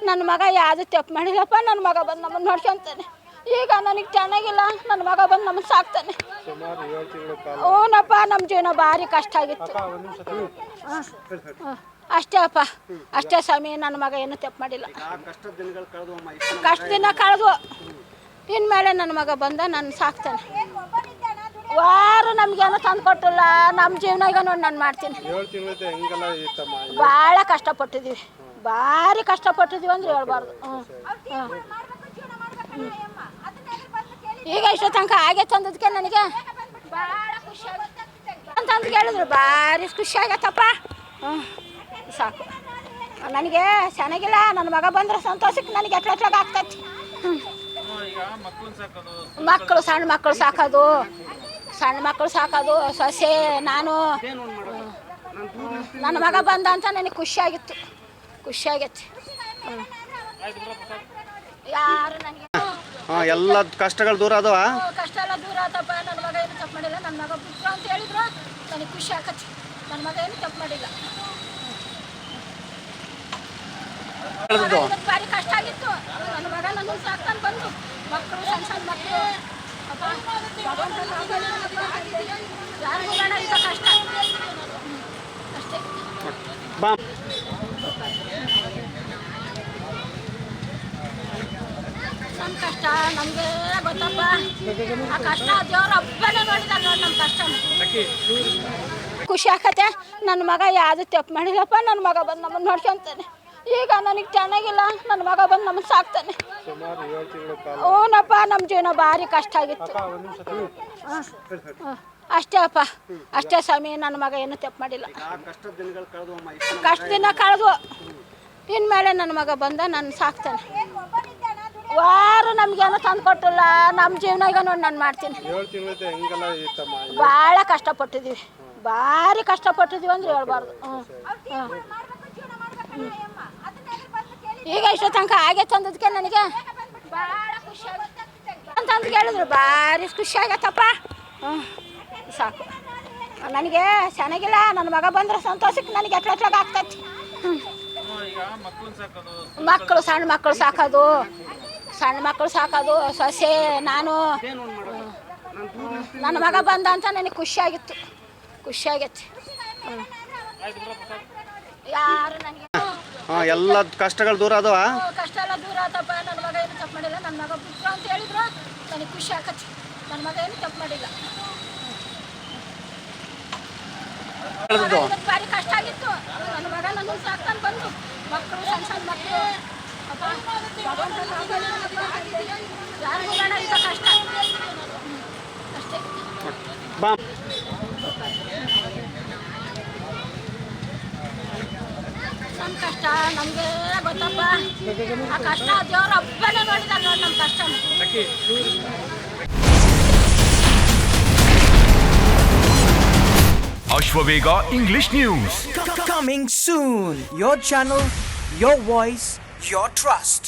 ನನ್ನ ಮಗ ಯಾವುದು ತಪ್ಪು ಮಾಡಿಲ್ಲಪ್ಪ. ನನ್ನ ಮಗ ಬಂದು ನಮ್ಮನ್ನು ನೋಡ್ಕೊಂತಾನೆ. ಈಗ ನನಗೆ ಚೆನ್ನಾಗಿಲ್ಲ, ನನ್ನ ಮಗ ಬಂದು ನಮ್ಮನ್ನು ಸಾಕ್ತಾನೆ. ಹ್ಞೂನಪ್ಪ, ನಮ್ಮ ಜೀವನ ಭಾರಿ ಕಷ್ಟ ಆಗಿತ್ತು. ಅಷ್ಟೇ ಅಪ್ಪ, ಅಷ್ಟೇ ಸ್ವಾಮಿ. ನನ್ನ ಮಗ ಏನು ತಪ್ಪು ಮಾಡಿಲ್ಲ. ಕಷ್ಟ ದಿನ ಕಳೆದು ಇನ್ಮೇಲೆ ನನ್ನ ಮಗ ಬಂದ ನನ್ನ ಸಾಕ್ತಾನೆ. ವಾರು ನಮಗೇನು ತಂದು ಕೊಟ್ಟಿಲ್ಲ. ನಮ್ಮ ಜೀವನ ಈಗ ನೋಡಿ ನಾನು ಮಾಡ್ತೀನಿ. ಭಾಳ ಕಷ್ಟಪಟ್ಟಿದ್ದೀವಿ, ಭಾರಿ ಕಷ್ಟಪಟ್ಟಿದ್ದೀವಿ ಅಂದ್ರೆ ಹೇಳ್ಬಾರ್ದು. ಈಗ ಇಷ್ಟು ತನಕ ಆಗೈತೆ ಅಂದದಕ್ಕೆ ನನಗೆ ಭಾಳ ಖುಷಿ ಆಗುತ್ತೆ ಅಂತಂದು ಕೇಳಿದ್ರು. ಭಾರಿ ಖುಷಿ ಆಗತ್ತಪ್ಪ. ಸಾಕು, ನನಗೆ ಚೆನ್ನಾಗಿಲ್ಲ. ನನ್ನ ಮಗ ಬಂದರೆ ಸಂತೋಷಕ್ಕೆ ನನಗೆ ಎಟ್ಲಾಗ ಆಗ್ತೈತಿ. ಮಕ್ಕಳು, ಸಣ್ಣ ಮಕ್ಕಳು ಸಾಕೋದು, ಸಣ್ಣ ಮಕ್ಕಳು ಸಾಕೋದು, ಸೊಸೆ, ನಾನು. ನನ್ನ ಮಗ ಬಂದ ಅಂತ ನನಗೆ ಖುಷಿಯಾಗಿತ್ತು, ಖುಷಿಯಾಗೈತಿ. ಯಾರು ನನಗೆ ಎಲ್ಲ ಕಷ್ಟಗಳು ದೂರ ಅದಾವ. ಕಷ್ಟ ಎಲ್ಲ ದೂರ ಆತಪ್ಪ. ನನ್ನ ಮಗ ಏನು ತಪ್ಪು ಮಾಡಿಲ್ಲ. ನನ್ನ ಮಗ ಬಿಟ್ಟು ಅಂತ ಹೇಳಿದ್ರು ನನಗೆ ಖುಷಿ ಆಗತ್ತೆ. ನನ್ನ ಮಗ ಏನು ತಪ್ಪು ಮಾಡಿಲ್ಲ. ಭಾರಿ ಕಷ್ಟ ಆಗಿತ್ತು. ನನ್ನ ಮಗ ನನ್ನ ಸಾಕ್ತಾನೆ ಬಂದು. ಮಕ್ಕಳು, ಸಣ್ಣ ಸಣ್ಣ ಮಕ್ಕಳು. ಯಾರಿಗೂ ಬೇಡ ಇಂಥ ಕಷ್ಟ ಅಷ್ಟೇ. ನಮ್ಮ ಕಷ್ಟ ನಮಗೆ ಗೊತ್ತಪ್ಪ. ಆ ಕಷ್ಟ ದೇವ್ರ ಹಬ್ಬನೇ ನೋಡಿದಾರೆ ನೋಡಿ ನಮ್ಮ ಕಷ್ಟ. ಖುಷಿ ಆಕತ್ತೆ. ನನ್ನ ಮಗ ಯಾವುದು ತಪ್ಪು ಮಾಡಿಲ್ಲಪ್ಪ. ನನ್ನ ಮಗ ಬಂದು ನಮ್ಮನ್ನು ನೋಡ್ಕೊಂತಾನೆ. ಈಗ ನನಗೆ ಚೆನ್ನಾಗಿಲ್ಲ. ನನ್ನ ಮಗ ಬಂದು ನಮ್ಮನ್ನು ಸಾಕ್ತಾನೆ. ಹ್ಞೂನಪ್ಪ, ನಮ್ಮ ಜೀವನ ಭಾರಿ ಕಷ್ಟ ಆಗಿತ್ತು. ಅಷ್ಟೇ ಅಪ್ಪ, ಅಷ್ಟೇ ಸ್ವಾಮಿ. ನನ್ನ ಮಗ ಏನು ತಪ್ಪು ಮಾಡಿಲ್ಲ. ಕಷ್ಟ ದಿನ ಕಳೆದು ಇನ್ಮೇಲೆ ನನ್ನ ಮಗ ಬಂದ ನನ್ನ ಸಾಕ್ತಾನೆ. ವಾರು ನಮಗೇನು ತಂದು ಕೊಟ್ಟಿಲ್ಲ. ನಮ್ಮ ಜೀವನ ಈಗ ನೋಡಿ ನಾನು ಮಾಡ್ತೀನಿ. ಭಾಳ ಕಷ್ಟಪಟ್ಟಿದ್ದೀವಿ, ಭಾರಿ ಕಷ್ಟಪಟ್ಟಿದ್ದೀವಿ ಅಂದ್ರೆ ಹೇಳ್ಬಾರ್ದು. ಈಗ ಇಷ್ಟು ತನಕ ಆಗೈತೆ ಅಂದದಕ್ಕೆ ನನಗೆ ಭಾಳ ಖುಷಿ ಆಗುತ್ತೆ ಅಂತಂದು ಕೇಳಿದ್ರು. ಭಾರಿ ಖುಷಿ ಆಗತ್ತಪ್ಪ. ಸಾಕು, ನನಗೆ ಚೆನ್ನಾಗಿಲ್ಲ. ನನ್ನ ಮಗ ಬಂದರೆ ಸಂತೋಷಕ್ಕೆ ನನಗೆ ಎಟ್ಲಾಗ ಆಗ್ತೈತಿ. ಮಕ್ಕಳು, ಸಣ್ಣ ಮಕ್ಕಳು ಸಾಕೋದು, ಸಣ್ಣ ಮಕ್ಕಳು ಸಾಕೋದು, ಸೊಸೆ, ನಾನು. ನನ್ನ ಮಗ ಬಂದ ಅಂತ ನನಗೆ ಖುಷಿಯಾಗಿತ್ತು, ಖುಷಿಯಾಗೈತಿ. ಯಾರು ನನಗೆ ಎಲ್ಲ ಕಷ್ಟಗಳು ದೂರ ಅದಾವ. ಕಷ್ಟ ಎಲ್ಲ ದೂರ ಆತಪ್ಪ. ನನ್ನ ಮಗ ಏನು ತಪ್ಪು ಮಾಡಿಲ್ಲ. ನನ್ನ ಮಗ ಬಿಟ್ಟು ಅಂತ ಹೇಳಿದ್ರು ನನಗೆ ಖುಷಿ ಆಗತ್ತೆ. ನನ್ನ ಮಗ ಏನು ತಪ್ಪು ಮಾಡಿಲ್ಲ. ಭಾರಿ ಕಷ್ಟ ಆಗಿತ್ತು. ನನ್ನ ಮಗ ನನ್ನ ಸಾಕ್ತಾನೆ ಬಂದು. ಮಕ್ಕಳು, ಸಣ್ಣ ಸಣ್ಣ ಮಕ್ಕಳು. ಯಾರಿಗೂ ಬೇಡ ಇಂಥ ಕಷ್ಟ ಅಷ್ಟೇ. ನಮ್ಮ ಕಷ್ಟ ನಮಗೆ ಗೊತ್ತಪ್ಪ. ಆ ಕಷ್ಟ ದೇವ್ರ ಹಬ್ಬನೇ ನೋಡಿದಾರೆ ನೋಡಿ ನಮ್ಮ ಕಷ್ಟ. Ashwavega English News. Coming soon. Your channel, your voice, your trust.